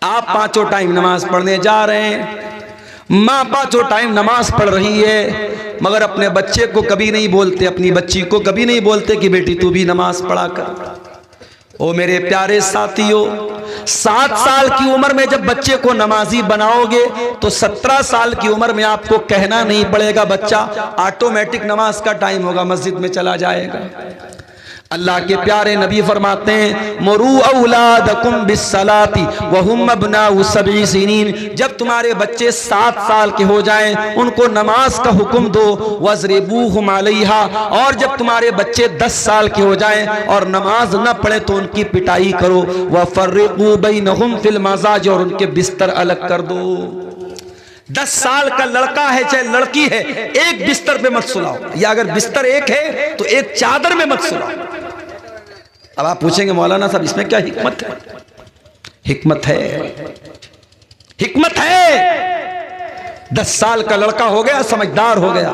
आप पांचों टाइम नमाज पढ़ने जा रहे हैं, माँ पांचों टाइम नमाज पढ़ रही है, मगर अपने बच्चे को कभी नहीं बोलते, अपनी बच्ची को कभी नहीं बोलते कि बेटी तू भी नमाज पढ़ा कर। ओ मेरे प्यारे साथियों, 7 साल की उम्र में जब बच्चे को नमाजी बनाओगे तो 17 साल की उम्र में आपको कहना नहीं पड़ेगा, बच्चा ऑटोमेटिक नमाज का टाइम होगा, मस्जिद में चला जाएगा। अल्लाह के प्यारे नबी फरमाते हैं, मुरू औलादकुम बिस्सलाती वहुम अब्नाउ सबई सिनीन, जब तुम्हारे बच्चे 7 साल के हो जाएं उनको नमाज का हुक्म दो, वज़रिबूहुम अलैहा, और जब तुम्हारे बच्चे 10 साल के हो जाएं और नमाज न पढ़े तो उनकी पिटाई करो, वफ़र्रिक़ू बैनहुम फिल मज़ाज, और उनके बिस्तर अलग कर दो। 10 साल का लड़का है चाहे लड़की है, एक बिस्तर पे मत सुलाओ, या अगर बिस्तर एक है तो एक चादर में मत सुलाओ। अब आप पूछेंगे मौलाना साहब इसमें क्या हिकमत है? हिकमत है, हिकमत है। 10 साल का लड़का हो गया, समझदार हो गया,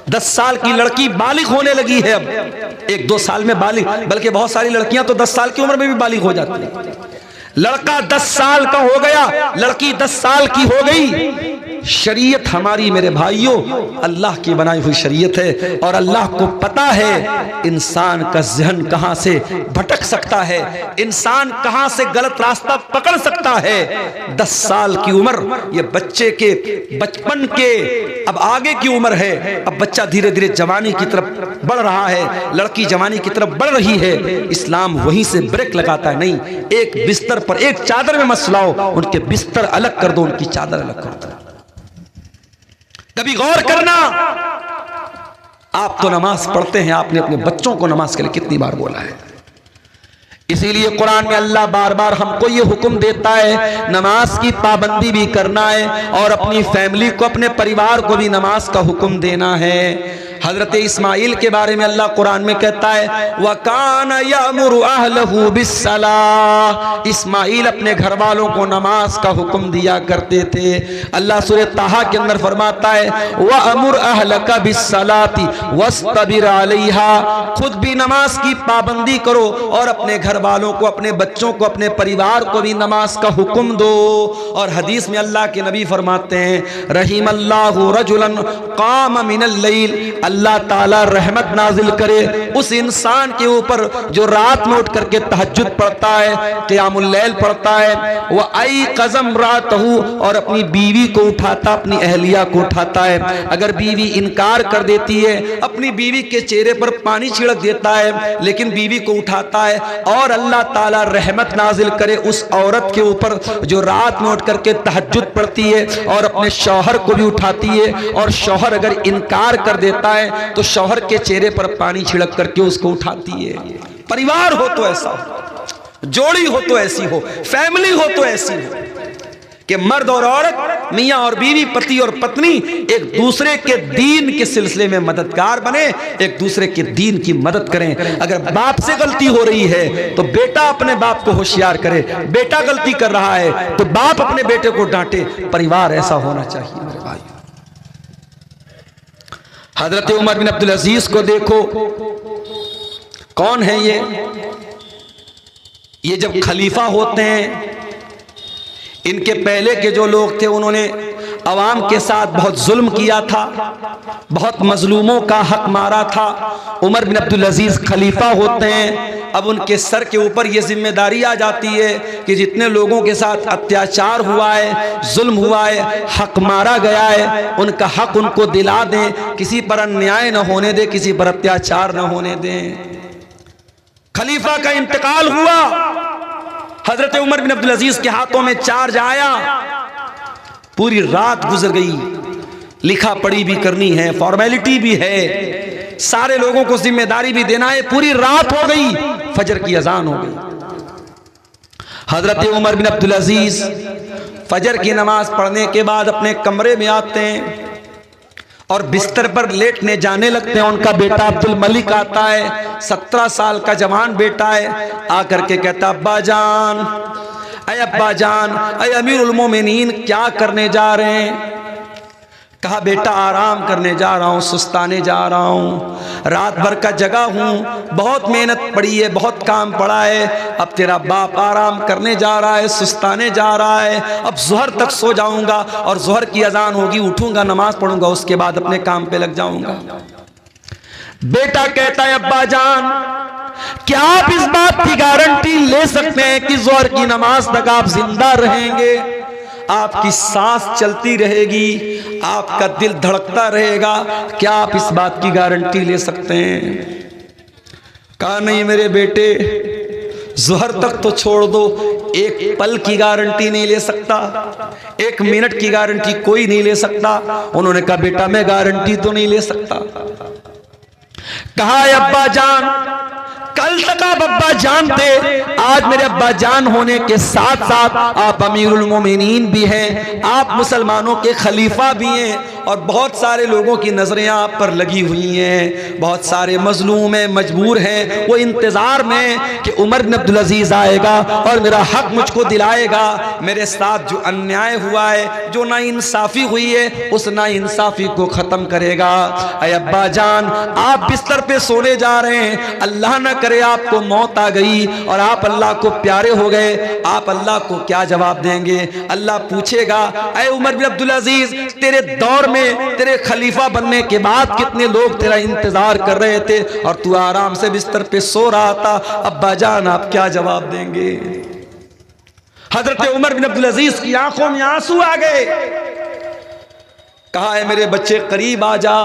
10 साल की लड़की बालिग होने लगी है, अब 1-2 साल में बालिग, बल्कि बहुत सारी लड़कियां तो 10 साल की उम्र में भी बालिग हो जाती है। लड़का 10 साल का हो गया, लड़की 10 साल की हो गई। शरीयत हमारी मेरे भाइयों अल्लाह की बनाई हुई शरीयत है, और अल्लाह को पता है इंसान का ज़हन कहां से भटक सकता है, इंसान कहां से गलत रास्ता पकड़ सकता है। 10 साल की उम्र ये बच्चे के बचपन के अब आगे की उम्र है। अब बच्चा धीरे धीरे जवानी की तरफ बढ़ रहा है, लड़की जवानी की तरफ बढ़ रही है। इस्लाम वहीं से ब्रेक लगाता है, नहीं, एक बिस्तर पर, एक चादर में मत सुलाओ, उनके बिस्तर अलग कर दो, उनकी चादर अलग कर दो। कभी गौर करना, आप तो नमाज पढ़ते हैं, आपने अपने बच्चों को नमाज के लिए कितनी बार बोला है? इसीलिए कुरान में अल्लाह बार बार हमको ये हुक्म देता है नमाज की पाबंदी भी करना है, और अपनी फैमिली को, अपने परिवार को भी नमाज का हुक्म देना है। हजरत इस्माइल के बारे में अल्लाह कुरान में कहता है, वकान यामुरु अहलहु बिस्सलाह, इस्माइल अपने घर वालों को नमाज का हुक्म दिया करते थे। अल्लाह सूरह ताहा के अंदर फरमाता है, वअमुर अहलका बिस्सलाती वस्तबिर अलैहा, खुद भी नमाज की पाबंदी करो और अपने घर वालों को, अपने बच्चों को, अपने परिवार को भी नमाज का हुक्म दो। और हदीस में अल्लाह के नबी फरमाते हैं, रहीमल्लाहु रजुलन काम मिनल लैल, अल्लाह ताला रहमत नाजिल करे उस इंसान के ऊपर जो रात में उठ करके तहज्जुद पढ़ता है, क़ियामुल लैल पढ़ता है, वह आई कज़म रातहू, और अपनी बीवी को उठाता, अपनी अहलिया को उठाता है। अगर बीवी इनकार कर देती है, अपनी बीवी के चेहरे पर पानी छिड़क देता है, लेकिन बीवी को उठाता है, और अल्लाह ताला रहमत नाजिल करे उस औरत के ऊपर जो रात में उठ करके तहज्जुद पढ़ती है और अपने शौहर को भी उठाती है, और शौहर अगर इनकार कर देता है तो शौहर के चेहरे पर पानी छिड़क करके उसको उठाती है। परिवार हो तो ऐसा हो, जोड़ी हो तो ऐसी हो, फैमिली हो तो ऐसी हो कि मर्द और औरत, मियां और बीवी, पति और पत्नी एक दूसरे के दीन के सिलसिले में मददगार बने, एक दूसरे के दीन की मदद करें। अगर बाप से गलती हो रही है तो बेटा अपने बाप को होशियार करे, बेटा गलती कर रहा है तो बाप अपने बेटे को डांटे। परिवार ऐसा होना चाहिए मेरे भाई। हजरत उमर बिन अब्दुल अजीज को देखो, कौन है ये जब खलीफा होते हैं, इनके पहले के जो लोग थे उन्होंने अवाम के साथ बहुत जुल्म किया था, बहुत मजलूमों का हक मारा था। उमर बिन अब्दुल अजीज खलीफा होते हैं, अब उनके सर के ऊपर ये जिम्मेदारी आ जाती है कि जितने लोगों के साथ अत्याचार हुआ है, जुल्म हुआ है, हक मारा गया है, उनका हक उनको दिला दें, किसी पर अन्याय न होने दें, किसी पर अत्याचार न होने दें। खलीफा का इंतकाल हुआ, हजरत उमर बिन अब्दुल अजीज के हाथों में चार्ज आया, पूरी रात गुजर गई, लिखा पढ़ी भी करनी है, फॉर्मेलिटी भी है, सारे लोगों को जिम्मेदारी भी देना है, पूरी रात हो गई, फजर की अजान हो गई। हजरत उमर बिन अब्दुल अजीज फजर की नमाज पढ़ने के बाद अपने कमरे में आते हैं और बिस्तर पर लेटने जाने लगते हैं। उनका बेटा अब्दुल मलिक आता है, 17 साल का जवान बेटा है, आकर के कहता, अब्बा जान, अय अब्बा जान, अय अमीरुल मोमिनीन, क्या करने जा रहे हैं? कहा बेटा आराम करने जा रहा हूँ, सुस्ताने जा रहा हूँ, रात भर का जगा हूँ, बहुत मेहनत पड़ी है, बहुत काम पड़ा है। अब तेरा बाप आराम करने जा रहा है, सुस्ताने जा रहा है, अब ज़ोहर तक सो जाऊँगा और ज़ोहर की अजान होगी, उठूँगा, नमाज़ पढ़ूँगा, उसके बाद अपने काम पे लग जाऊँगा। बेटा कहता है अब्बा जान, क्या आप इस बात की गारंटी ले सकते हैं कि ज़ोहर की नमाज तक आप जिंदा रहेंगे, आपकी सांस चलती रहेगी, आपका दिल धड़कता रहेगा, क्या आप इस बात की गारंटी ले सकते हैं? कहा नहीं मेरे बेटे, ज़ोहर तक तो छोड़ दो, एक पल की गारंटी नहीं ले सकता, एक मिनट की गारंटी कोई नहीं ले सकता। उन्होंने कहा बेटा मैं गारंटी तो नहीं ले सकता। कहा अब्बा जान, कल तक आप अब्बा जान थे, आज मेरे अब्बा जान होने के साथ साथ आप अमीरुल मोमिनीन भी हैं, आप मुसलमानों के खलीफा भी हैं और बहुत सारे लोगों की नजरें आप पर लगी हुई हैं, बहुत सारे मजलूम हैं, मजबूर हैं, वो इंतजार में कि उमर बिन अब्दुल अजीज आएगा और मेरा हक मुझको दिलाएगा, मेरे साथ जो अन्याय हुआ है, जो नाइंसाफी हुई है, उस नाइंसाफी को खत्म करेगा। अय अब्बा जान, आप बिस्तर पे सोने जा रहे हैं, अल्लाह न करे आपको मौत आ गई और आप अल्लाह को प्यारे हो गए, आप अल्लाह को क्या जवाब देंगे? अल्लाह पूछेगा, अय उमर बिन अब्दुल अजीज, तेरे दौर में, तेरे खलीफा बनने के बाद कितने लोग तेरा इंतजार कर रहे थे और तू आराम से बिस्तर पे सो रहा था, अब्बा जान आप क्या जवाब देंगे? हजरत उमर बिन अब्दुल अजीज की आंखों में आंसू आ गए। कहा है मेरे बच्चे करीब आ जा,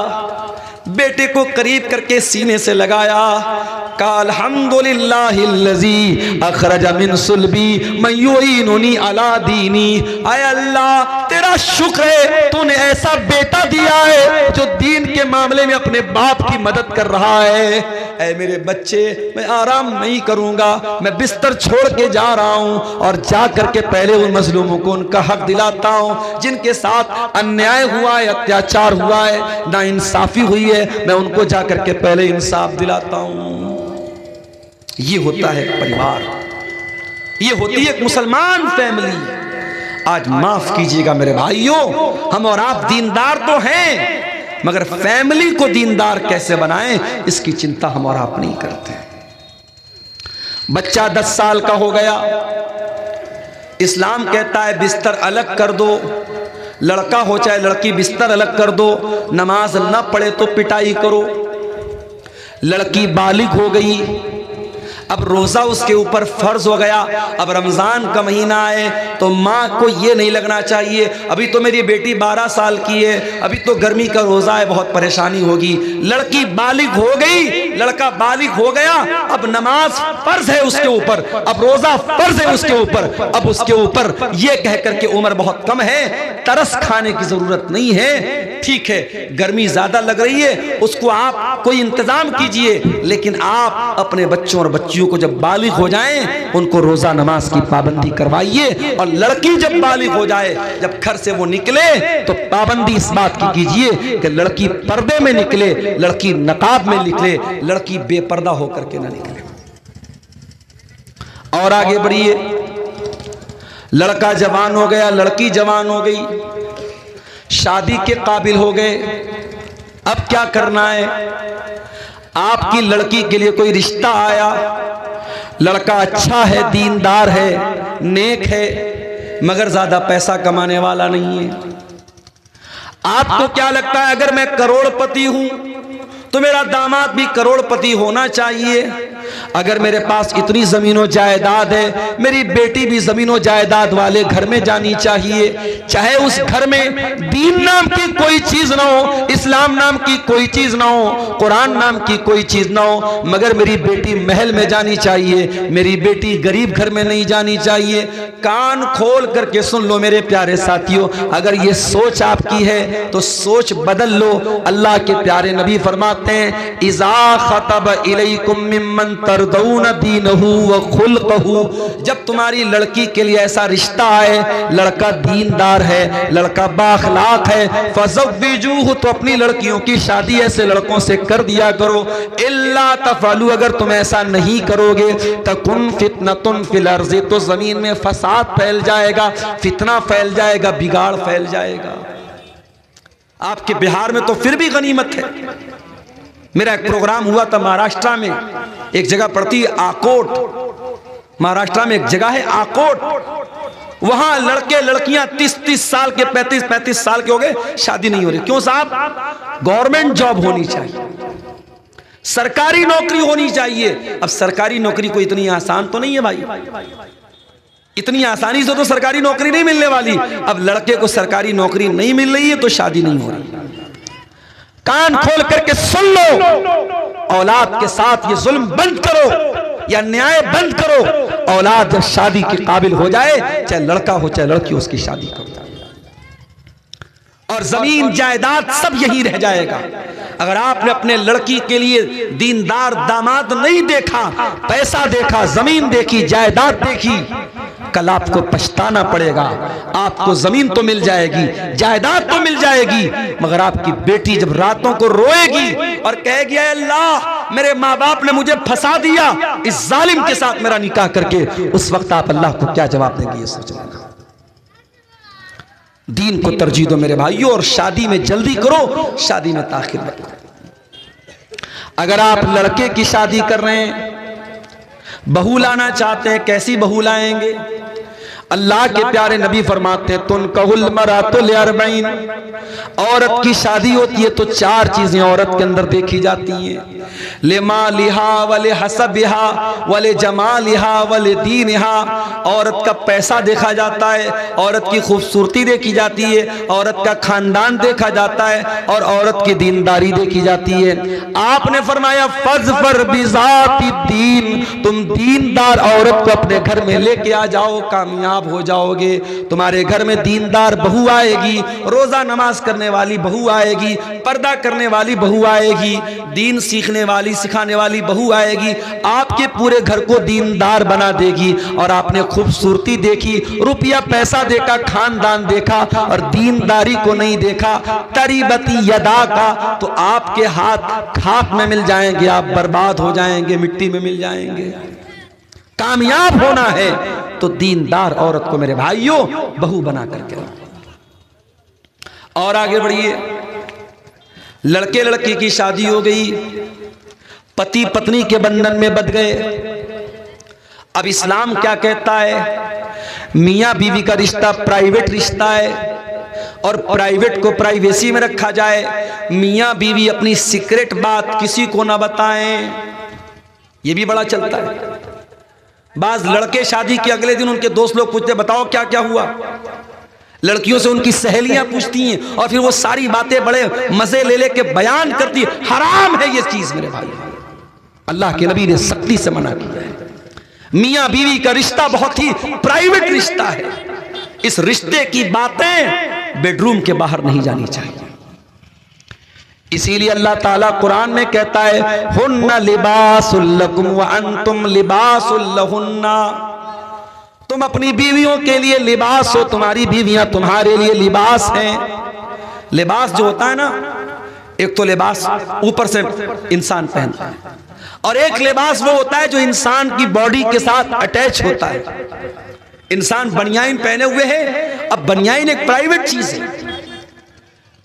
बेटे को करीब करके सीने से लगाया, कहा अल्हम्दुलिल्लाहिल्लज़ी अखरज मिन सुल्बी मन युईनुनी अला दीनी। आय अल्लाह तेरा शुक्र है, तूने ऐसा बेटा दिया है जो दीन के मामले में अपने बाप की मदद कर रहा है। ऐ मेरे बच्चे, मैं आराम नहीं करूंगा, मैं बिस्तर छोड़ के जा रहा हूं और जा करके पहले उन मजलूमों को उनका हक दिलाता हूं, जिनके साथ अन्याय हुआ है, अत्याचार हुआ है, नाइंसाफी हुई है, मैं उनको जा करके पहले इंसाफ दिलाता हूं। ये होता है परिवार, ये होती है एक मुसलमान फैमिली। आज माफ कीजिएगा मेरे भाइयों, हम और आप दीनदार तो हैं, मगर फैमिली को दीनदार कैसे बनाएं इसकी चिंता हम और आप नहीं करते। बच्चा 10 साल का हो गया, इस्लाम कहता है बिस्तर अलग कर दो, लड़का हो चाहे लड़की बिस्तर अलग कर दो, नमाज ना पढ़े तो पिटाई करो। लड़की बालिग हो गई, अब रोज़ा उसके ऊपर फ़र्ज हो गया, अब रमज़ान का महीना आए तो माँ को ये नहीं लगना चाहिए अभी तो मेरी बेटी 12 साल की है, अभी तो गर्मी का रोज़ा है, बहुत परेशानी होगी। लड़की बालिग हो गई, लड़का बालिग हो गया, अब नमाज फ़र्ज है उसके ऊपर, अब रोज़ा फ़र्ज है उसके ऊपर, अब उसके ऊपर ये कह करके उम्र बहुत कम है, तरस खाने की ज़रूरत नहीं है। ठीक है, गर्मी ज़्यादा लग रही है, उसको आप कोई इंतज़ाम कीजिए, लेकिन आप अपने बच्चों और बच्चियों को जब बालिग हो जाएं उनको रोज़ा नमाज की पाबंदी करवाइए। और लड़की जब बालिग हो जाए, जब घर से वो निकले तो पाबंदी इस बात की कीजिए कि लड़की पर्दे में निकले, लड़की नकाब में निकले, लड़की बेपर्दा होकर के ना निकले। और आगे बढ़िए, लड़का जवान हो गया, लड़की जवान हो गई, शादी के काबिल हो गए, अब क्या करना है? आपकी लड़की के लिए कोई रिश्ता आया, लड़का अच्छा है, दीनदार है, नेक है, मगर ज्यादा पैसा कमाने वाला नहीं है। आपको क्या लगता है अगर मैं करोड़पति हूं तो मेरा दामाद भी करोड़पति होना चाहिए? अगर मेरे पास इतनी जमीनों जायदाद है, मेरी बेटी भी जमीनों जायदाद वाले घर में जानी चाहिए, चाहे उस घर में दीन नाम की कोई चीज ना हो, इस्लाम नाम की कोई चीज ना हो, कुरान नाम की कोई चीज ना हो, मगर मेरी बेटी महल में जानी चाहिए, मेरी बेटी गरीब घर में नहीं जानी चाहिए। कान खोल करके सुन लो मेरे प्यारे साथियों, अगर ये सोच आपकी है तो सोच बदल लो। अल्लाह के प्यारे नबी फरमाते हैं, इज़ा खतब इलैकुम मिम्मन तरदौन दीनहु व खुल्क़हु, जब तुम्हारी लड़की के लिए ऐसा रिश्ता आए, लड़का दीनदार है, लड़का बाखलाक है, फज़व्विजूहु, तो अपनी लड़कियों की शादी ऐसे लड़कों से कर दिया करो। इल्ला तफ़अलू, अगर तुम ऐसा नहीं करोगे, तकुन फितनतुन फिल अर्ज़ि, तो जमीन में फसाद फैल जाएगा, फितना फैल जाएगा, बिगाड़ फैल जाएगा। आपके बिहार में तो फिर भी गनीमत है। मेरा एक प्रोग्राम हुआ था महाराष्ट्र में, एक जगह पड़ती है आकोट, महाराष्ट्र में एक जगह है आकोट, वहां लड़के लड़कियां 30-30 साल के 35-35 साल के हो गए, शादी नहीं हो रही। क्यों साहब? गवर्नमेंट जॉब होनी चाहिए, सरकारी नौकरी होनी चाहिए। अब सरकारी नौकरी को इतनी आसान तो नहीं है भाई, इतनी आसानी से तो सरकारी नौकरी नहीं मिलने वाली। अब लड़के को सरकारी नौकरी नहीं मिल रही है तो शादी नहीं हो रही। कान खोल करके सुन लो, औलाद के साथ ये जुल्म बंद करो या न्याय बंद करो। औलाद जब शादी के काबिल हो जाए, चाहे लड़का हो चाहे लड़की, उसकी शादी करो और जमीन जायदाद सब यही रह जाएगा। अगर आपने अपने लड़की के लिए दीनदार दामाद नहीं देखा, पैसा देखा, जमीन देखी, जायदाद देखी, कल आपको पछताना पड़ेगा। आपको जमीन तो मिल जाएगी, जायदाद तो मिल जाएगी, मगर आपकी बेटी जब रातों को रोएगी और कहेगी अल्लाह मेरे माँ बाप ने मुझे फंसा दिया इस जालिम के साथ मेरा निकाह करके, उस वक्त आप अल्लाह को क्या जवाब देंगे? ये सोच लेना। दीन को तरजीह दो मेरे भाइयों, और शादी में जल्दी करो, शादी में ताखिर मत करो। अगर आप लड़के की शादी कर रहे हैं, बहू लाना चाहते हैं, कैसी बहू लाएंगे? अल्लाह के प्यारे नबी फरमाते हैं तुनकहुल मरातुल अर्बईन, औरत की शादी होती है तो 4 चीजें औरत के अंदर देखी जाती हैं। लिमालिहा वले हसबिहा वले जमालिहा वले दीनिहा, औरत का पैसा देखा जाता है, औरत की खूबसूरती देखी जाती है, औरत का खानदान देखा जाता है और औरत की दीनदारी देखी जाती है। आपने फरमाया फज़फर बिज़ाति दीन, तुम दीनदार औरत को अपने घर में लेके आ जाओ, कामयाब हो जाओगे। तुम्हारे घर में दीनदार बहू आएगी, रोजा नमाज करने वाली बहू आएगी, पर्दा करने वाली बहू आएगी, दीन सीखने वाली सिखाने वाली बहू आएगी, आपके पूरे घर को दीनदार बना देगी। और आपने खूबसूरती देखी, रुपया पैसा देखा, खानदान देखा और दीनदारी को नहीं देखा, तरीबती यदा का, तो आपके हाथ खाक में मिल जाएंगे, आप बर्बाद हो जाएंगे, मिट्टी में मिल जाएंगे। कामयाब होना है तो दीनदार औरत को मेरे भाइयों बहू बना करके। और आगे बढ़िए, लड़के लड़की की शादी हो गई, पति पत्नी के बंधन में बंध गए। अब इस्लाम क्या कहता है? मियां बीवी का रिश्ता प्राइवेट रिश्ता है और प्राइवेट को प्राइवेसी में रखा जाए। मियां बीवी अपनी सीक्रेट बात किसी को ना बताएं, ये भी बड़ा चलता है। बाज लड़के शादी के अगले दिन उनके दोस्त लोग पूछते बताओ क्या क्या हुआ, लड़कियों से उनकी सहेलियां पूछती हैं और फिर वो सारी बातें बड़े मजे ले लेके बयान करती है। हराम है ये चीज मेरे भाई, अल्लाह के नबी ने सख्ती से मना किया है। मियां बीवी का रिश्ता बहुत ही प्राइवेट रिश्ता है, इस रिश्ते की बातें बेडरूम के बाहर नहीं जानी चाहिए। इसीलिए अल्लाह ताला कुरान में कहता है हुन्ना लिबासुल लकुम व अंतुम लिबासुल लहुन्ना, तुम अपनी बीवियों के लिए लिबास हो, तुम्हारी बीवियां तुम्हारे लिए लिबास हैं। लिबास जो होता है ना, एक तो लिबास ऊपर से इंसान पहनता है और एक लिबास वो होता है जो इंसान की बॉडी के साथ अटैच होता है। इंसान बनियाइन पहने हुए है, अब बनियाइन एक प्राइवेट चीज है,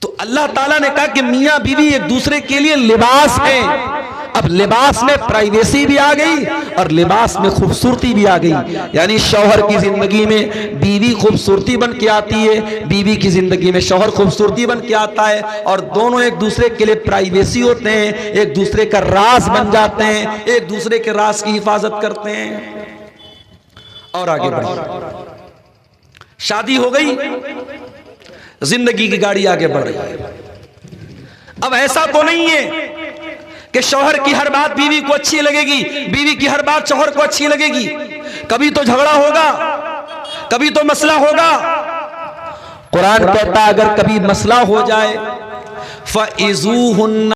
तो अल्लाह ताला ने कहा कि मियां बीवी एक दूसरे के लिए लिबास है। अब लिबास में प्राइवेसी भी आ गई और लिबास में खूबसूरती भी आ गई, यानी शौहर की जिंदगी में बीवी खूबसूरती बन के आती है, बीवी की जिंदगी में शौहर खूबसूरती बन के आता है और दोनों एक दूसरे के लिए प्राइवेसी होते हैं, एक दूसरे का राज बन जाते हैं, एक दूसरे के राज की हिफाजत करते हैं। और आगे बढ़िए, शादी हो गई, जिंदगी की गाड़ी आगे बढ़ रही है। अब ऐसा तो नहीं है कि शौहर की हर बात बीवी को अच्छी लगेगी, बीवी की हर बात शौहर को अच्छी लगेगी। कभी तो झगड़ा होगा, कभी तो मसला होगा। कुरान कहता है अगर कभी मसला हो जाए फ़इज़ूहुन्ना